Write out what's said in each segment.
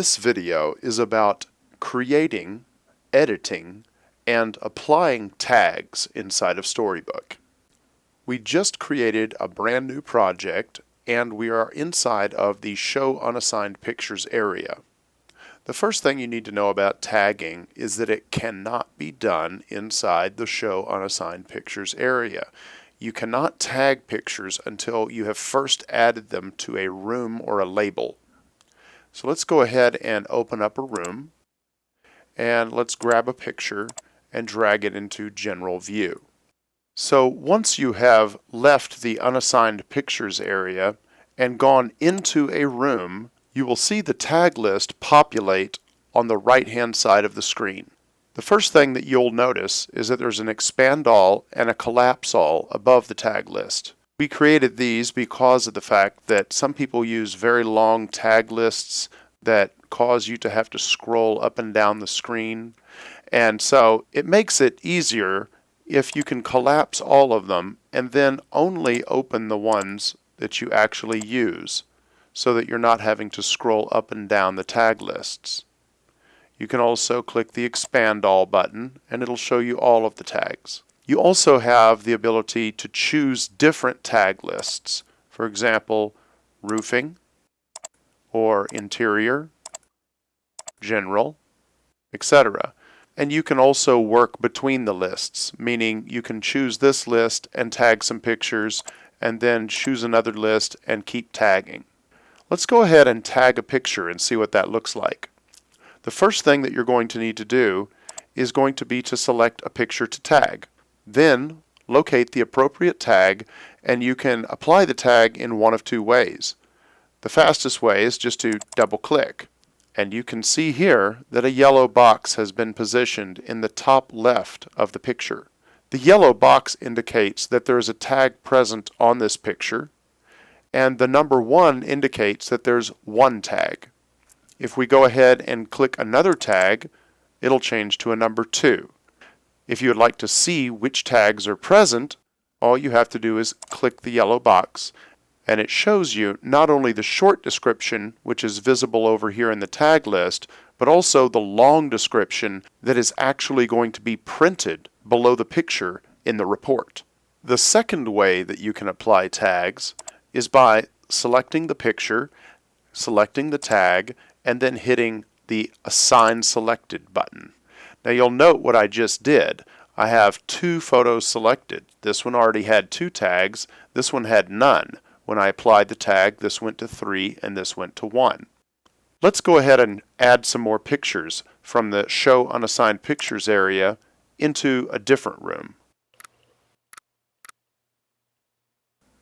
This video is about creating, editing, and applying tags inside of Storybook. We just created a brand new project and we are inside of the Show Unassigned Pictures area. The first thing you need to know about tagging is that it cannot be done inside the Show Unassigned Pictures area. You cannot tag pictures until you have first added them to a room or a label. So let's go ahead and open up a room and let's grab a picture and drag it into General View. So once you have left the Unassigned Pictures area and gone into a room, you will see the tag list populate on the right-hand side of the screen. The first thing that you'll notice is that there's an expand all and a collapse all above the tag list. We created these because of the fact that some people use very long tag lists that cause you to have to scroll up and down the screen. And so it makes it easier if you can collapse all of them and then only open the ones that you actually use so that you're not having to scroll up and down the tag lists. You can also click the Expand All button and it'll show you all of the tags. You also have the ability to choose different tag lists. For example, roofing, or interior, general, etc. And you can also work between the lists, meaning you can choose this list and tag some pictures and then choose another list and keep tagging. Let's go ahead and tag a picture and see what that looks like. The first thing that you're going to need to do is going to be to select a picture to tag. Then locate the appropriate tag and you can apply the tag in one of two ways. The fastest way is just to double click. And you can see here that a yellow box has been positioned in the top left of the picture. The yellow box indicates that there is a tag present on this picture, and the number 1 indicates that there's one tag. If we go ahead and click another tag, it'll change to a number 2. If you would like to see which tags are present, all you have to do is click the yellow box, and it shows you not only the short description, which is visible over here in the tag list, but also the long description that is actually going to be printed below the picture in the report. The second way that you can apply tags is by selecting the picture, selecting the tag, and then hitting the Assign Selected button. Now you'll note what I just did. I have 2 photos selected. This one already had 2 tags, this one had none. When I applied the tag, this went to 3 and this went to 1. Let's go ahead and add some more pictures from the Show Unassigned Pictures area into a different room.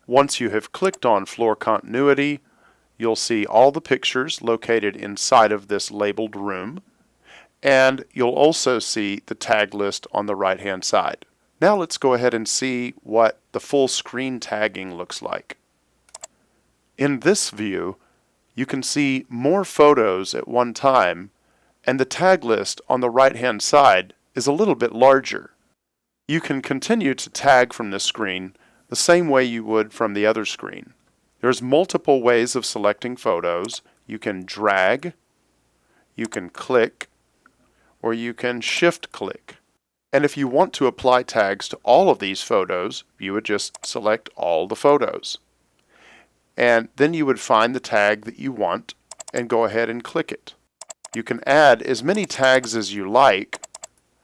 Once you have clicked on Floor Continuity, you'll see all the pictures located inside of this labeled room, and you'll also see the tag list on the right-hand side. Now let's go ahead and see what the full screen tagging looks like. In this view, you can see more photos at one time, and the tag list on the right-hand side is a little bit larger. You can continue to tag from this screen the same way you would from the other screen. There's multiple ways of selecting photos. You can drag, you can click, or you can shift click. And if you want to apply tags to all of these photos, you would just select all the photos. And then you would find the tag that you want and go ahead and click it. You can add as many tags as you like.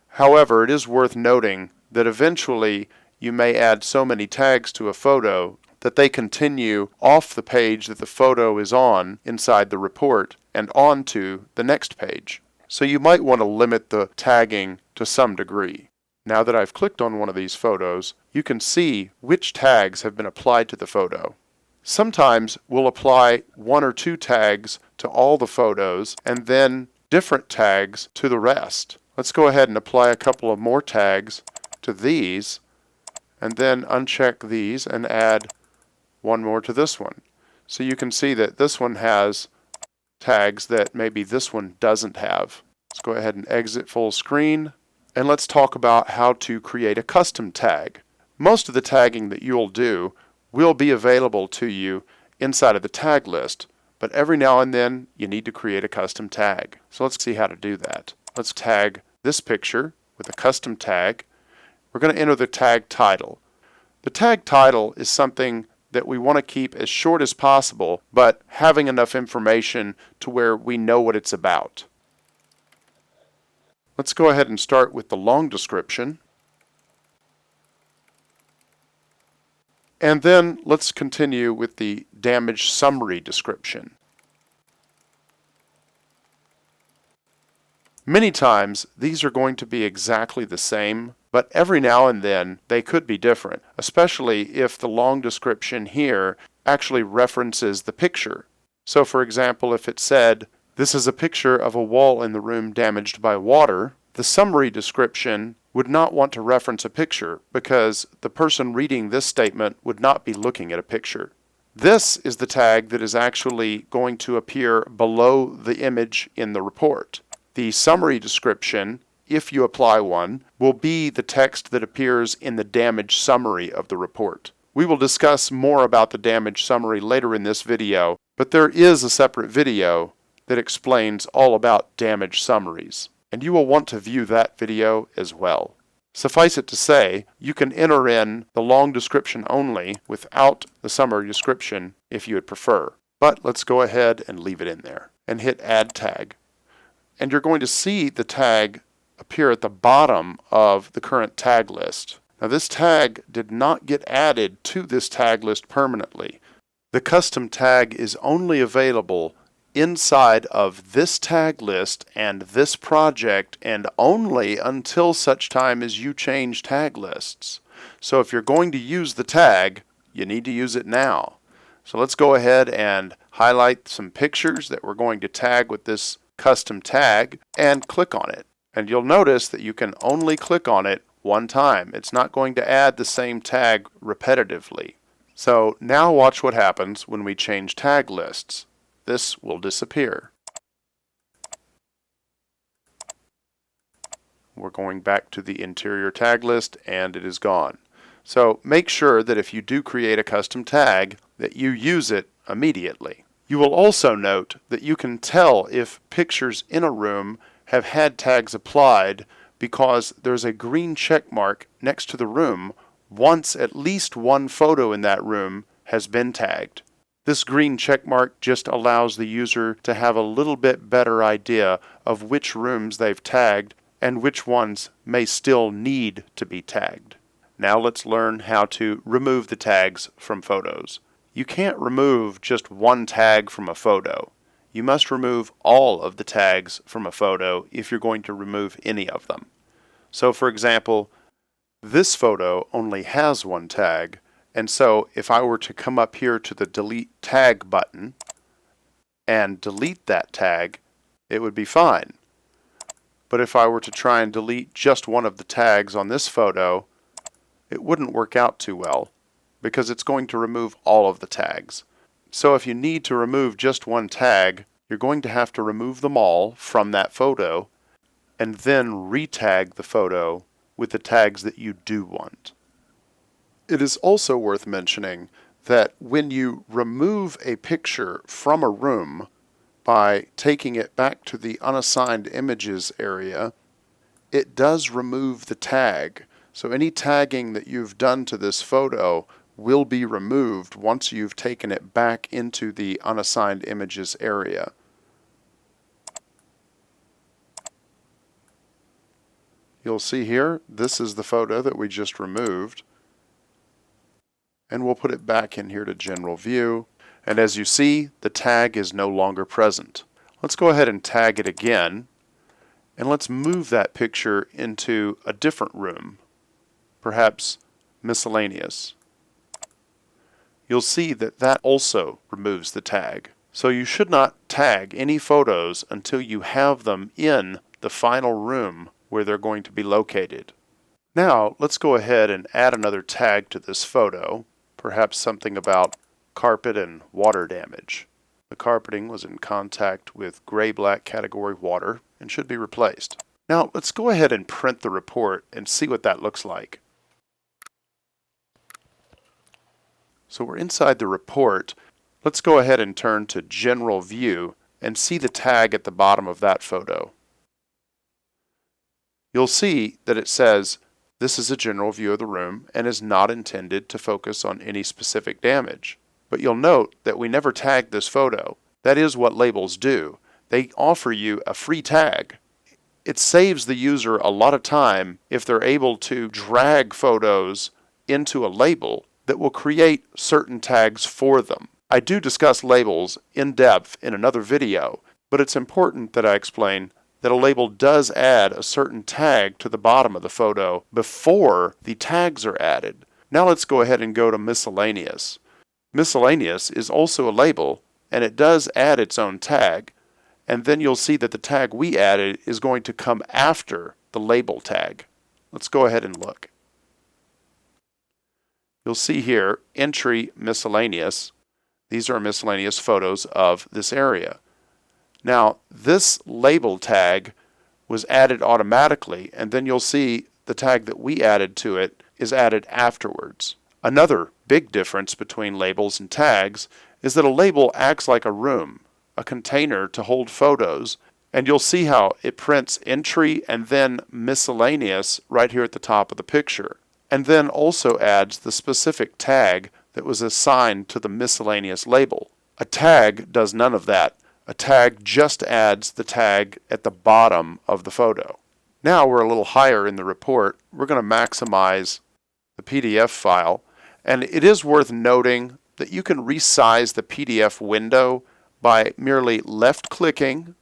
However, it is worth noting that eventually you may add so many tags to a photo that they continue off the page that the photo is on inside the report and onto the next page. So you might want to limit the tagging to some degree. Now that I've clicked on one of these photos, you can see which tags have been applied to the photo. Sometimes we'll apply 1 or 2 tags to all the photos and then different tags to the rest. Let's go ahead and apply a couple of more tags to these and then uncheck these and add 1 more to this one. So you can see that this one has tags that maybe this one doesn't have. Let's go ahead and exit full screen and let's talk about how to create a custom tag. Most of the tagging that you'll do will be available to you inside of the tag list, but every now and then you need to create a custom tag. So let's see how to do that. Let's tag this picture with a custom tag. We're going to enter the tag title. The tag title is something that we want to keep as short as possible, but having enough information to where we know what it's about. Let's go ahead and start with the long description. And then let's continue with the damage summary description. Many times these are going to be exactly the same, but every now and then they could be different, especially if the long description here actually references the picture. So for example, if it said, "This is a picture of a wall in the room damaged by water," the summary description would not want to reference a picture because the person reading this statement would not be looking at a picture. This is the tag that is actually going to appear below the image in the report. The summary description, if you apply one, will be the text that appears in the damage summary of the report. We will discuss more about the damage summary later in this video, but there is a separate video that explains all about damage summaries, and you will want to view that video as well. Suffice it to say, you can enter in the long description only without the summary description if you would prefer. But let's go ahead and leave it in there and hit Add Tag. And you're going to see the tag appear at the bottom of the current tag list. Now this tag did not get added to this tag list permanently. The custom tag is only available inside of this tag list and this project, and only until such time as you change tag lists. So if you're going to use the tag, you need to use it now. So let's go ahead and highlight some pictures that we're going to tag with this custom tag and click on it. And you'll notice that you can only click on it one time. It's not going to add the same tag repetitively. So now watch what happens when we change tag lists. This will disappear. We're going back to the interior tag list and it is gone. So make sure that if you do create a custom tag that you use it immediately. You will also note that you can tell if pictures in a room have had tags applied because there's a green check mark next to the room once at least one photo in that room has been tagged. This green check mark just allows the user to have a little bit better idea of which rooms they've tagged and which ones may still need to be tagged. Now let's learn how to remove the tags from photos. You can't remove just one tag from a photo. You must remove all of the tags from a photo if you're going to remove any of them. So for example, this photo only has one tag, and so if I were to come up here to the Delete Tag button and delete that tag, it would be fine. But if I were to try and delete just one of the tags on this photo, it wouldn't work out too well, because it's going to remove all of the tags. So if you need to remove just one tag, you're going to have to remove them all from that photo and then re-tag the photo with the tags that you do want. It is also worth mentioning that when you remove a picture from a room by taking it back to the unassigned images area, it does remove the tag. So any tagging that you've done to this photo will be removed once you've taken it back into the unassigned images area. You'll see here, this is the photo that we just removed. And we'll put it back in here to general view. And as you see, the tag is no longer present. Let's go ahead and tag it again. And let's move that picture into a different room, perhaps miscellaneous. You'll see that that also removes the tag. So you should not tag any photos until you have them in the final room where they're going to be located. Now let's go ahead and add another tag to this photo, perhaps something about carpet and water damage. The carpeting was in contact with gray-black category water and should be replaced. Now let's go ahead and print the report and see what that looks like. So we're inside the report. Let's go ahead and turn to General View and see the tag at the bottom of that photo. You'll see that it says, "This is a general view of the room and is not intended to focus on any specific damage." But you'll note that we never tagged this photo. That is what labels do. They offer you a free tag. It saves the user a lot of time if they're able to drag photos into a label that will create certain tags for them. I do discuss labels in depth in another video, but it's important that I explain that a label does add a certain tag to the bottom of the photo before the tags are added. Now let's go ahead and go to Miscellaneous. Miscellaneous is also a label, and it does add its own tag, and then you'll see that the tag we added is going to come after the label tag. Let's go ahead and look. You'll see here, Entry Miscellaneous. These are miscellaneous photos of this area. Now, this label tag was added automatically, and then you'll see the tag that we added to it is added afterwards. Another big difference between labels and tags is that a label acts like a room, a container to hold photos, and you'll see how it prints entry and then miscellaneous right here at the top of the picture, and then also adds the specific tag that was assigned to the miscellaneous label. A tag does none of that. A tag just adds the tag at the bottom of the photo. Now we're a little higher in the report. We're going to maximize the PDF file, and it is worth noting that you can resize the PDF window by merely left-clicking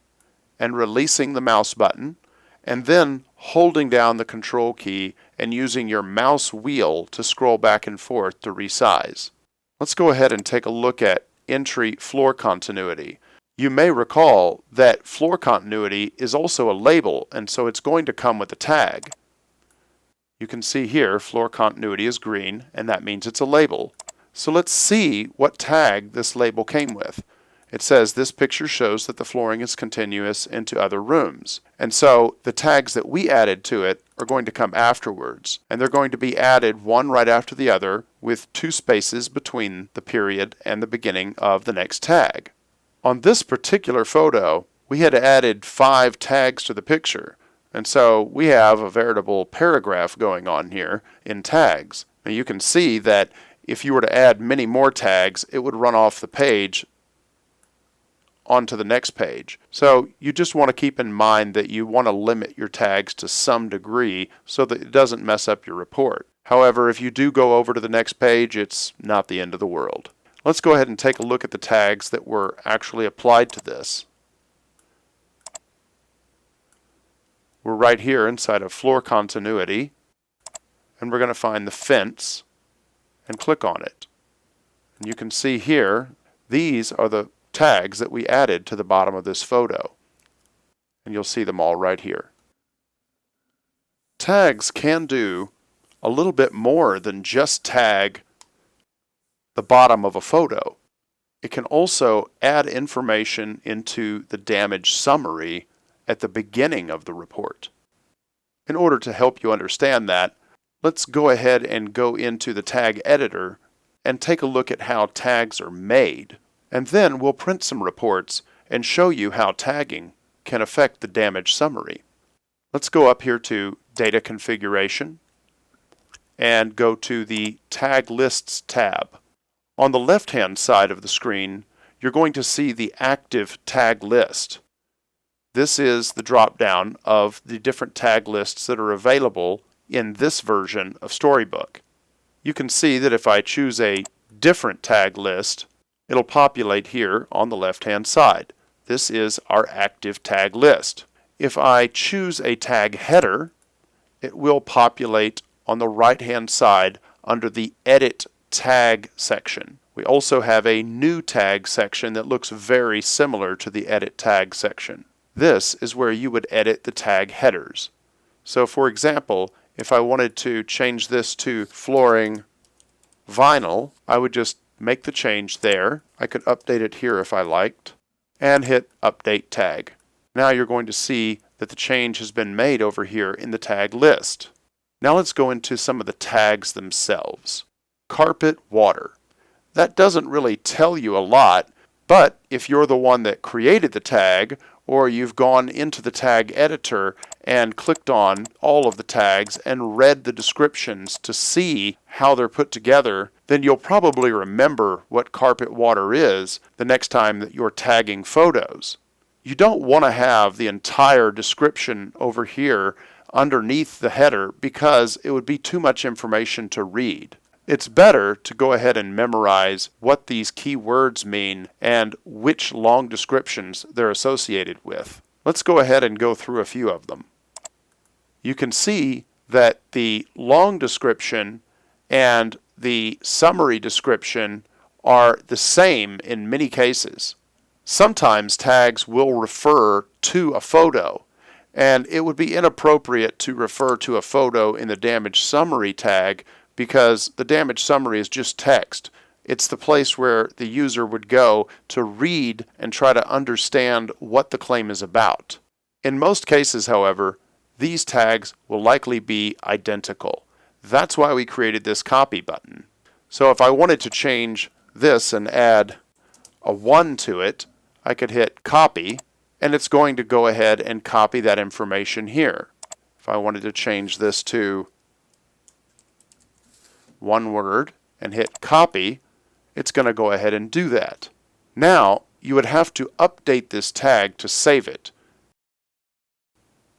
and releasing the mouse button, and then holding down the Control key and using your mouse wheel to scroll back and forth to resize. Let's go ahead and take a look at Entry Floor Continuity. You may recall that floor continuity is also a label, and so it's going to come with a tag. You can see here floor continuity is green, and that means it's a label. So let's see what tag this label came with. It says this picture shows that the flooring is continuous into other rooms. And so the tags that we added to it are going to come afterwards, and they're going to be added one right after the other with 2 spaces between the period and the beginning of the next tag. On this particular photo, we had added 5 tags to the picture, and so we have a veritable paragraph going on here in tags. Now you can see that if you were to add many more tags, it would run off the page onto the next page. So you just want to keep in mind that you want to limit your tags to some degree so that it doesn't mess up your report. However, if you do go over to the next page, it's not the end of the world. Let's go ahead and take a look at the tags that were actually applied to this. We're right here inside of floor continuity, and we're going to find the fence and click on it. And you can see here, these are the tags that we added to the bottom of this photo. And you'll see them all right here. Tags can do a little bit more than just tag the bottom of a photo. It can also add information into the damage summary at the beginning of the report. In order to help you understand that, let's go ahead and go into the tag editor and take a look at how tags are made. And then we'll print some reports and show you how tagging can affect the damage summary. Let's go up here to Data Configuration and go to the Tag Lists tab. On the left-hand side of the screen, you're going to see the active tag list. This is the drop-down of the different tag lists that are available in this version of Storybook. You can see that if I choose a different tag list, it'll populate here on the left-hand side. This is our active tag list. If I choose a tag header, it will populate on the right-hand side under the Edit Tag section. We also have a New Tag section that looks very similar to the Edit Tag section. This is where you would edit the tag headers. So for example, if I wanted to change this to flooring vinyl, I would just make the change there. I could update it here if I liked, and hit Update Tag. Now you're going to see that the change has been made over here in the tag list. Now let's go into some of the tags themselves. Carpet water. That doesn't really tell you a lot, but if you're the one that created the tag, or you've gone into the tag editor and clicked on all of the tags and read the descriptions to see how they're put together, then you'll probably remember what carpet water is the next time that you're tagging photos. You don't want to have the entire description over here underneath the header because it would be too much information to read. It's better to go ahead and memorize what these key words mean and which long descriptions they're associated with. Let's go ahead and go through a few of them. You can see that the long description and the summary description are the same in many cases. Sometimes tags will refer to a photo, and it would be inappropriate to refer to a photo in the damage summary tag because the damage summary is just text. It's the place where the user would go to read and try to understand what the claim is about. In most cases, however, these tags will likely be identical. That's why we created this copy button. So if I wanted to change this and add a 1 to it, I could hit copy, and it's going to go ahead and copy that information here. If I wanted to change this to one word and hit copy, it's going to go ahead and do that. Now, you would have to update this tag to save it.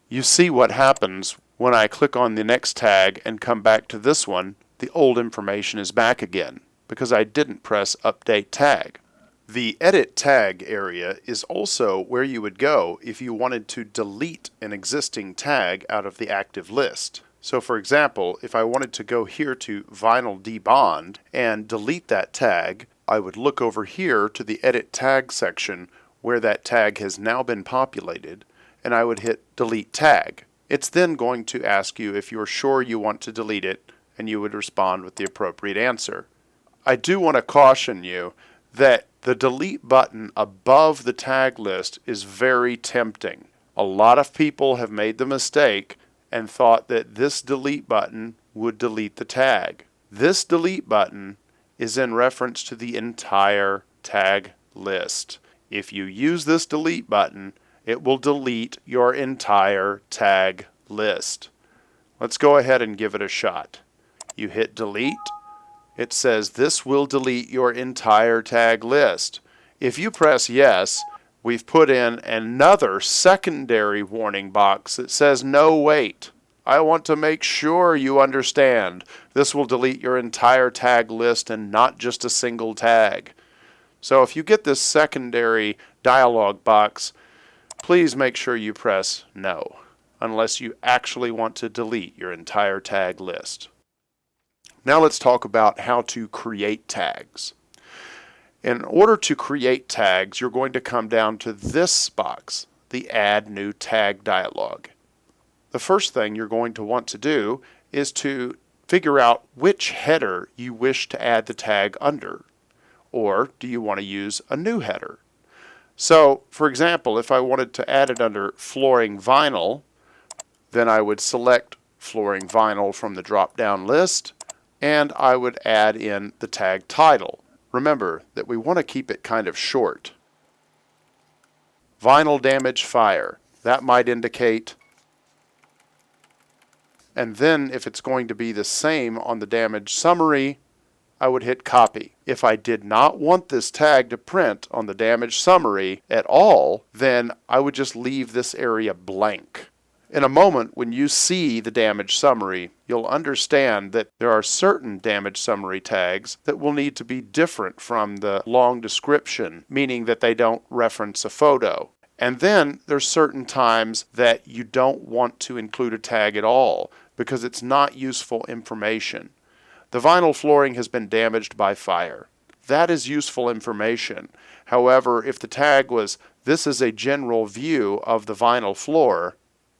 You see what happens when I click on the next tag and come back to this one. The old information is back again because I didn't press update tag. The edit tag area is also where you would go if you wanted to delete an existing tag out of the active list. So for example, if I wanted to go here to vinyl debond and delete that tag, I would look over here to the edit tag section where that tag has now been populated, and I would hit delete tag. It's then going to ask you if you're sure you want to delete it, and you would respond with the appropriate answer. I do want to caution you that the delete button above the tag list is very tempting. A lot of people have made the mistake and thought that this delete button would delete the tag. This delete button is in reference to the entire tag list. If you use this delete button, it will delete your entire tag list. Let's go ahead and give it a shot. You hit delete. It says this will delete your entire tag list. If you press yes, we've put in another secondary warning box that says no wait. I want to make sure you understand. This will delete your entire tag list and not just a single tag. So if you get this secondary dialog box, please make sure you press no, unless you actually want to delete your entire tag list. Now let's talk about how to create tags. In order to create tags, you're going to come down to this box, the Add New Tag dialog. The first thing you're going to want to do is to figure out which header you wish to add the tag under. Or do you want to use a new header? So, for example, if I wanted to add it under flooring vinyl, then I would select flooring vinyl from the drop-down list, and I would add in the tag title. Remember that we want to keep it kind of short. Vinyl damage fire. That might indicate. And then if it's going to be the same on the damage summary, I would hit copy. If I did not want this tag to print on the damage summary at all, then I would just leave this area blank. In a moment, when you see the damage summary, you'll understand that there are certain damage summary tags that will need to be different from the long description, meaning that they don't reference a photo. And then there's certain times that you don't want to include a tag at all because it's not useful information. The vinyl flooring has been damaged by fire. That is useful information. However, if the tag was, "This is a general view of the vinyl floor,"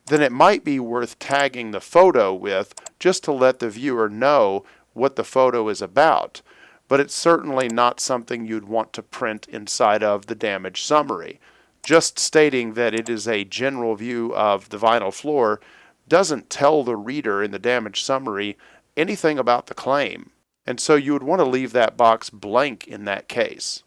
then it might be worth tagging the photo with just to let the viewer know what the photo is about. But it's certainly not something you'd want to print inside of the damage summary. Just stating that it is a general view of the vinyl floor doesn't tell the reader in the damage summary anything about the claim. And so you would want to leave that box blank in that case.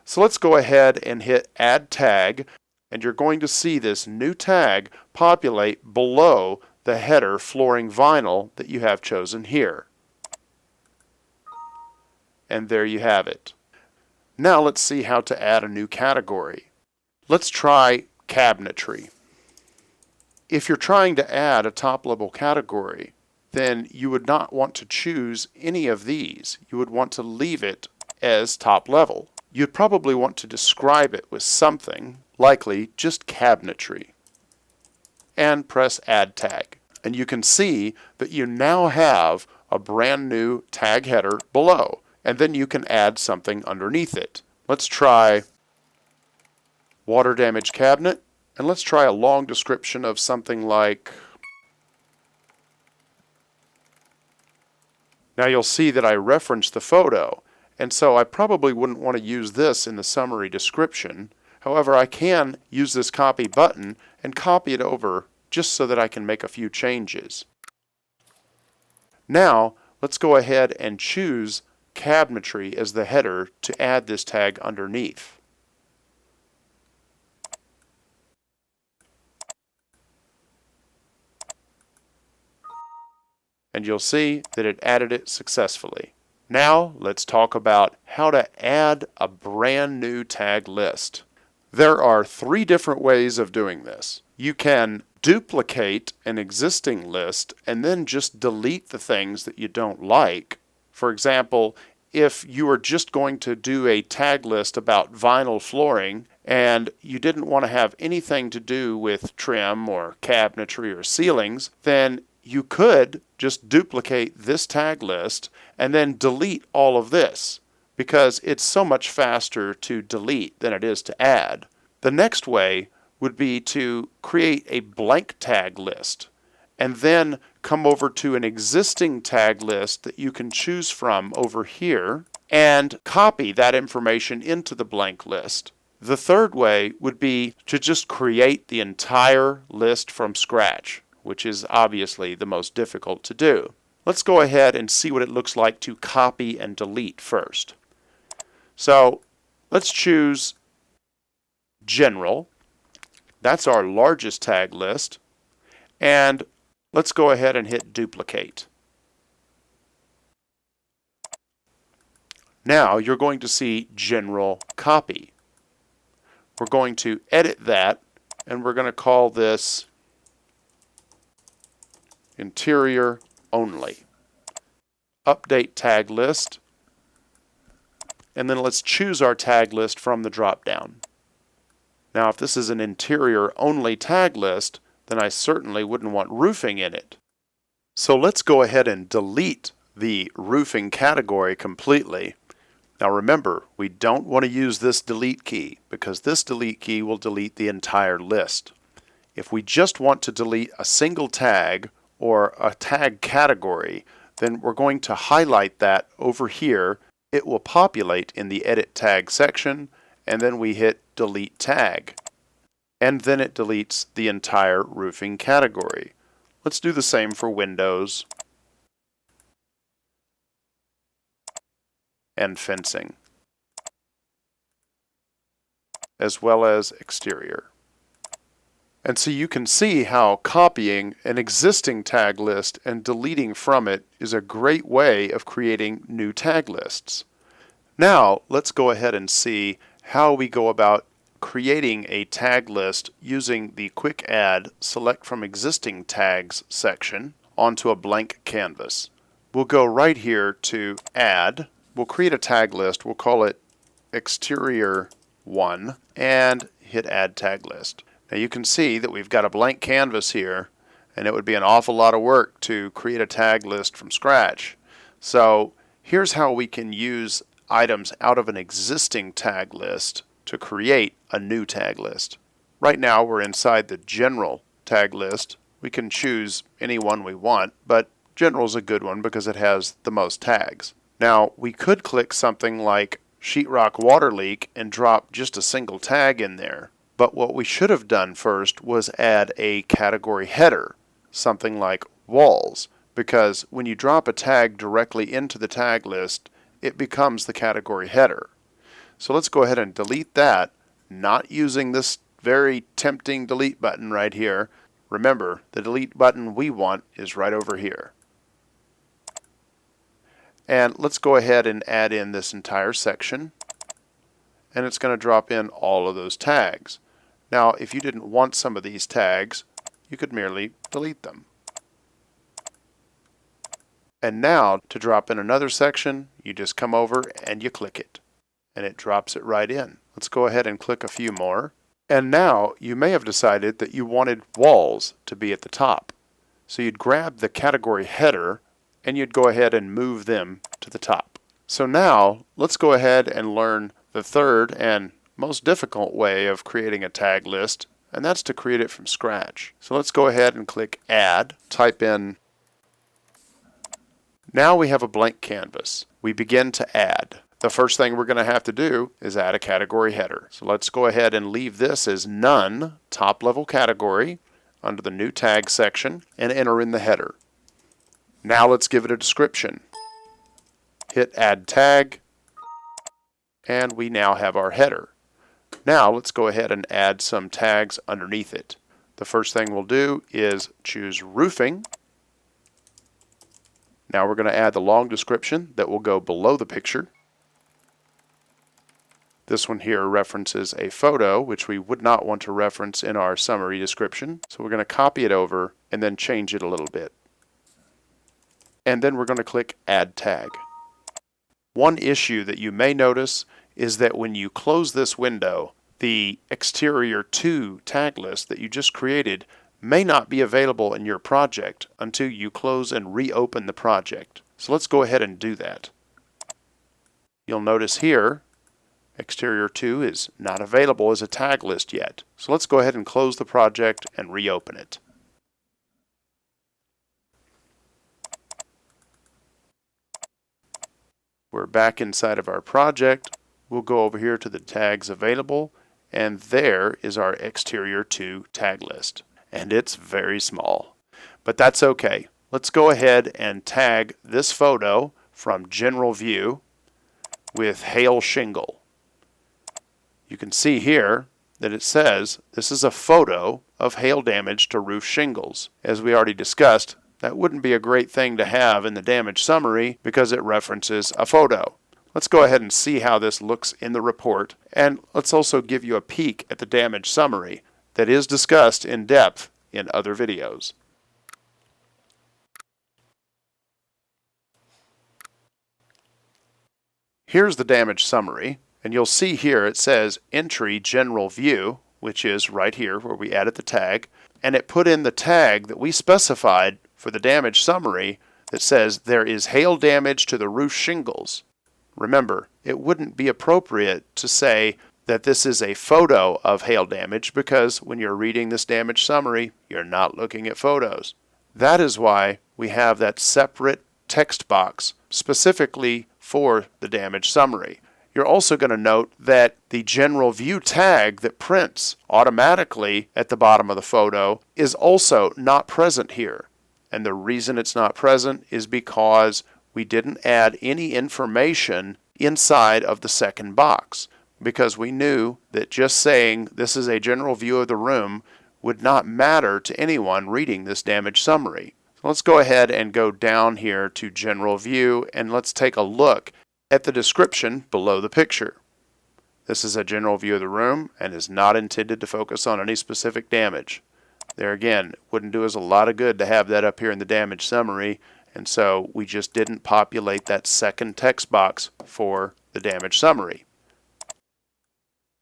So let's go ahead and hit Add Tag, and you're going to see this new tag populate below the header flooring vinyl that you have chosen here. And there you have it. Now let's see how to add a new category. Let's try cabinetry. If you're trying to add a top-level category, then you would not want to choose any of these. You would want to leave it as top level. You'd probably want to describe it with something, likely just cabinetry, and press Add Tag. And you can see that you now have a brand new tag header below, and then you can add something underneath it. Let's try water damage cabinet, and let's try a long description of something like. Now you'll see that I referenced the photo, and so I probably wouldn't want to use this in the summary description. However, I can use this copy button and copy it over just so that I can make a few changes. Now let's go ahead and choose cabinetry as the header to add this tag underneath. And you'll see that it added it successfully. Now let's talk about how to add a brand new tag list. There are 3 different ways of doing this. You can duplicate an existing list and then just delete the things that you don't like. For example, if you were just going to do a tag list about vinyl flooring and you didn't want to have anything to do with trim or cabinetry or ceilings, then you could just duplicate this tag list and then delete all of this, because it's so much faster to delete than it is to add. The next way would be to create a blank tag list and then come over to an existing tag list that you can choose from over here and copy that information into the blank list. The third way would be to just create the entire list from scratch, which is obviously the most difficult to do. Let's go ahead and see what it looks like to copy and delete first. So let's choose General. That's our largest tag list. And let's go ahead and hit Duplicate. Now you're going to see General Copy. We're going to edit that, and we're going to call this Interior Only. Update tag list, and then let's choose our tag list from the drop-down. Now if this is an interior only tag list, then I certainly wouldn't want roofing in it. So let's go ahead and delete the roofing category completely. Now remember, we don't want to use this delete key, because this delete key will delete the entire list. If we just want to delete a single tag or a tag category, then we're going to highlight that over here. It will populate in the Edit Tag section, and then we hit Delete Tag. And then it deletes the entire roofing category. Let's do the same for windows and fencing, as well as exterior. And so you can see how copying an existing tag list and deleting from it is a great way of creating new tag lists. Now let's go ahead and see how we go about creating a tag list using the Quick Add Select from Existing Tags section onto a blank canvas. We'll go right here to Add. We'll create a tag list. We'll call it Exterior 1 and hit Add Tag List. Now you can see that we've got a blank canvas here, and it would be an awful lot of work to create a tag list from scratch. So here's how we can use items out of an existing tag list to create a new tag list. Right now we're inside the General tag list. We can choose any one we want, but General is a good one because it has the most tags. Now we could click something like Sheetrock Water Leak and drop just a single tag in there. But what we should have done first was add a category header, something like walls, because when you drop a tag directly into the tag list, it becomes the category header. So let's go ahead and delete that, not using this very tempting delete button right here. Remember, the delete button we want is right over here. And let's go ahead and add in this entire section, and it's going to drop in all of those tags. Now, if you didn't want some of these tags, you could merely delete them. And now, to drop in another section, you just come over and you click it, and it drops it right in. Let's go ahead and click a few more. And now, you may have decided that you wanted walls to be at the top. So you'd grab the category header, and you'd go ahead and move them to the top. So now, let's go ahead and learn the third and most difficult way of creating a tag list, and that's to create it from scratch. So let's go ahead and click Add, type in. Now we have a blank canvas. We begin to add. The first thing we're going to have to do is add a category header. So let's go ahead and leave this as None, top level category, under the new tag section, and enter in the header. Now let's give it a description. Hit Add Tag, and we now have our header. Now let's go ahead and add some tags underneath it. The first thing we'll do is choose Roofing. Now we're going to add the long description that will go below the picture. This one here references a photo, which we would not want to reference in our summary description. So we're going to copy it over and then change it a little bit. And then we're going to click Add Tag. One issue that you may notice is that when you close this window, the exterior to tag list that you just created may not be available in your project until you close and reopen the project. So let's go ahead and do that. You'll notice here, exterior 2 is not available as a tag list yet. So let's go ahead and close the project and reopen it. We're back inside of our project. We'll go over here to the tags available, and there is our exterior 2 tag list. And it's very small, but that's okay. Let's go ahead and tag this photo from General View with Hail Shingle. You can see here that it says this is a photo of hail damage to roof shingles. As we already discussed, that wouldn't be a great thing to have in the damage summary because it references a photo. Let's go ahead and see how this looks in the report, and let's also give you a peek at the damage summary that is discussed in depth in other videos. Here's the damage summary, and you'll see here it says Entry General View, which is right here where we added the tag, and it put in the tag that we specified for the damage summary that says there is hail damage to the roof shingles. Remember, it wouldn't be appropriate to say that this is a photo of hail damage because when you're reading this damage summary, you're not looking at photos. That is why we have that separate text box specifically for the damage summary. You're also going to note that the General View tag that prints automatically at the bottom of the photo is also not present here. And the reason it's not present is because we didn't add any information inside of the second box, because we knew that just saying this is a general view of the room would not matter to anyone reading this damage summary. So let's go ahead and go down here to General View, and let's take a look at the description below the picture. This is a general view of the room and is not intended to focus on any specific damage. There again, wouldn't do us a lot of good to have that up here in the damage summary, and so we just didn't populate that second text box for the damage summary.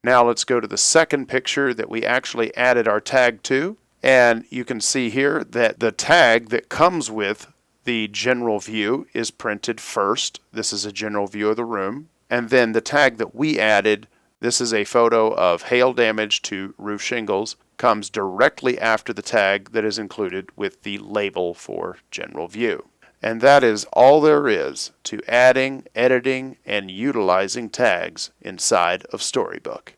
Now let's go to the second picture that we actually added our tag to, and you can see here that the tag that comes with the general view is printed first. This is a general view of the room, and then the tag that we added, this is a photo of hail damage to roof shingles, comes directly after the tag that is included with the label for general view. And that is all there is to adding, editing, and utilizing tags inside of Storybook.